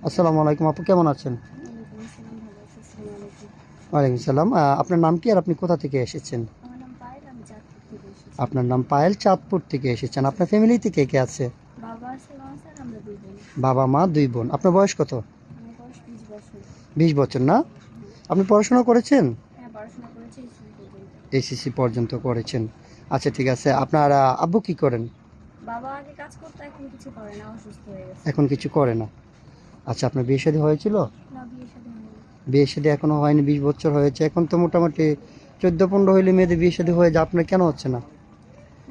আসসালামু আলাইকুম আপু, কেমন আছেন? ওয়ালাইকুম আসসালাম, ভালো আছি। আসসালামু আলাইকুম। ওয়ালাইকুম সালাম। আপনার নাম কি আর আপনি কোথা থেকে এসেছেন? আমার নাম পায়েল, আমি চাঁদপুর থেকে এসেছি। আপনার নাম পায়েল, চাঁদপুর থেকে এসেছেন। জি। আপনার ফ্যামিলিতে কে কে আছে? বাবা আছে, মা আছে, আর আমরা 2 বোন। বাবা মা 2 বোন। আপনার বয়স কত? আমার বয়স 20 বছর। 20 বছর না? হুম। আপনি পড়াশোনা করেছেন? হ্যাঁ, পড়াশোনা করেছি স্কুল পর্যন্ত। এসএসসি পর্যন্ত করেছেন। আচ্ছা ঠিক আছে। আপনার আব্বু কি করেন? বাবা আগে কাজ করতো, এখন কিছু করে না, অসুস্থ হয়ে গেছে। এখন কিছু করে না। আচ্ছা, আপনার বিয়ে শাদী হয়েছিল? না, বিয়ে শাদী হয়নি। বিয়ে শাদী এখনো হয়নি, 20 বছর হয়েছে। এখন তো মোটামুটি 14-15 হইলে মেয়েদের বিয়ে শাদী হয়ে যায়, আপনার কেন হচ্ছে না?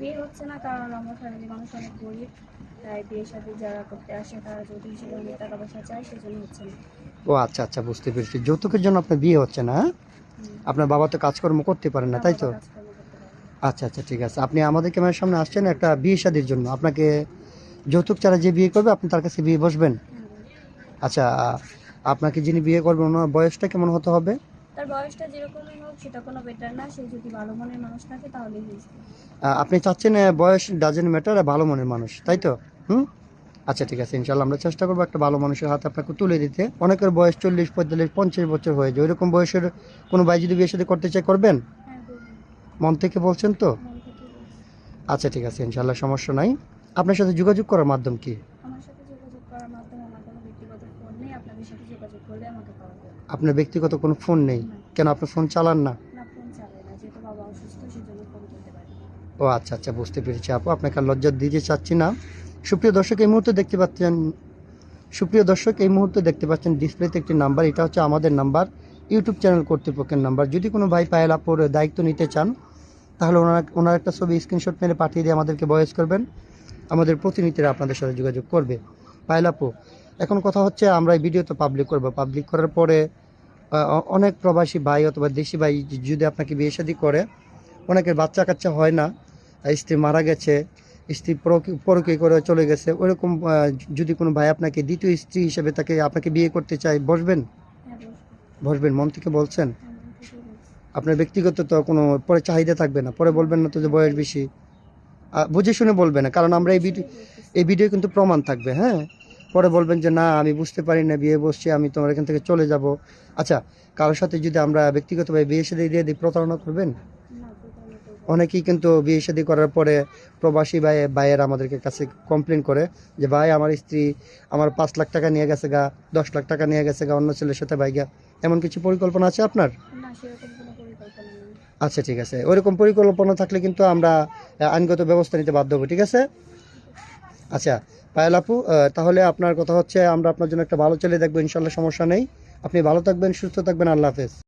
বিয়ে হচ্ছে না কারণ আমার ফ্যামিলি মানুষ অনেক গরিব, তাই বিয়ে শাদী যারা করতে আসে তারা যৌতুক হিসেবে অনেক টাকা পয়সা চায়, সেজন্য হচ্ছে না। ও আচ্ছা আচ্ছা, বুঝতে পেরেছি। যৌতুকের জন্য আপনার বিয়ে হচ্ছে না, হ্যাঁ? হুম। আপনার বাবা তো কাজকর্ম করতে পারেন না, না, তাই বাবা তো? কাজকর্ম করতে পারে না। আচ্ছা আচ্ছা, ঠিক আছে। আপনি আমাদের ক্যামেরার সামনে আসছেন একটা বিয়ে শাদীর জন্য। আপনাকে যৌতুক ছাড়া যে বিয়ে করবে আপনি তার কাছে বিয়ে বসবেন? হ্যাঁ, বলো। আচ্ছা, আপনাকে যিনি বিয়ে করবেন ওনার বয়সটা কেমন হতে হবে? তার বয়সটা যেরকমই হোক সেটা কোনো বেটার না, সে যদি ভালো মনের মানুষ থাকে তাহলেই হয়েছে। আপনি চাচ্ছেন বয়স ডাজেন্ট ম্যাটার, ভালো মনের মানুষ, তাই তো? হুম। আচ্ছা ঠিক আছে, ইনশাল্লাহ আমরা চেষ্টা করবো একটা ভালো মানুষের হাতে আপনাকে তুলে দিতে। অনেকের বয়স 40, 45, 50 বছর হয়ে যায়। ওইরকম বয়সের কোনো ভাই যদি বিয়ে শাদী করতে চায়, করবেন? হ্যাঁ, বলবো। মন থেকে বলছেন তো? মন থেকেই বলছি। আচ্ছা ঠিক আছে, ইনশাল্লাহ সমস্যা নাই। আপনার সাথে যোগাযোগ করার মাধ্যম কি? আমার সাথে যোগাযোগ করার মাধ্যমে আমার কোনো ব্যক্তিগত ফোন নেই, আপনাদের সাথে যোগাযোগ করলে আমাকে পাওয়া যাবে। আপনার ব্যক্তিগত কোনো ফোন নেই? না। কেন, আপনি ফোন চালান না? না, ফোন চালাই না, যেহেতু বাবা অসুস্থ সেজন্য ফোন করতে পারি না। ও আচ্ছা আচ্ছা, বুঝতে পেরেছি আপু, আপনাকে আর লজ্জা দিতে চাচ্ছি না। সুপ্রিয় দর্শক, এই মুহূর্তে দেখতে পাচ্ছেন ডিসপ্লেতে একটি নাম্বার। এটা হচ্ছে আমাদের নাম্বার, ইউটিউব চ্যানেল কর্তৃপক্ষের নাম্বার। যদি কোনো ভাই পায়েল আপুর দায়িত্ব নিতে চান, তাহলে ওনার একটা ছবি স্ক্রিনশট মেরে পাঠিয়ে দিয়ে আমাদেরকে ভয়েস করবেন। আমাদের প্রতিনিধিরা আপনাদের সাথে যোগাযোগ করবে। পায়েল আপু, এখন কথা হচ্ছে আমরা এই ভিডিও তো পাবলিক করব। পাবলিক করার পরে অনেক প্রবাসী ভাই অথবা দেশি ভাই যদি আপনাকে বিয়ে শাদী করে, অনেকের বাচ্চা কাচ্চা হয় না, স্ত্রী মারা গেছে, স্ত্রী পরকীয়া করে চলে গেছে, ওইরকম যদি কোনো ভাই আপনাকে দ্বিতীয় স্ত্রী হিসেবে আপনাকে বিয়ে করতে চায়, বসবেন? হ্যাঁ, বসবো। বসবেন মন থেকে বলছেন? হ্যাঁ, মন থেকেই বলছি। আপনার ব্যক্তিগত তো কোনো পরে চাহিদা থাকবে না, পরে বলবেন না তো যে বয়স বেশি। বুঝে শুনে বলবেন না, কারণ আমরা বুঝে শুনেই বলতেছি। এই ভিডিও কিন্তু প্রমাণ থাকবে, হ্যাঁ? পরে বলবেন যে না, আমি বুঝতে পারি না, বিয়ে বসছি, আমি তোমার এখান থেকে চলে যাব। আচ্ছা, কারোর সাথে যদি আমরা ব্যক্তিগতভাবে বিয়ে শাদী দিয়ে দিই, প্রতারণা করবেন? না, প্রতারণা করবো না। অনেকেই কিন্তু বিয়ে শাদী করার পরে প্রবাসী ভাইয়ের আমাদেরকে কাছে কমপ্লেন করে যে ভাই, আমার স্ত্রী আমার 5 লাখ টাকা নিয়ে গেছে গা, 10 লাখ টাকা নিয়ে গেছে গা অন্য ছেলের সাথে ভাইগা। এমন কিছু পরিকল্পনা আছে আপনার? না, সেরকম কোনো পরিকল্পনা নেই। আচ্ছা ঠিক আছে, ওইরকম পরিকল্পনা থাকলে কিন্তু আমরা আইনগত ব্যবস্থা নিতে বাধ্য হবো, ঠিক আছে? ঠিক আছে। আচ্ছা পায়েল আপু, তাহলে আপনার কথা হচ্ছে আমরা আপনার জন্য একটা ভালো ছেলে দেখবো, ইনশাল্লাহ সমস্যা নেই। আপনি ভালো থাকবেন, সুস্থ থাকবেন, আল্লাহ হাফেজ।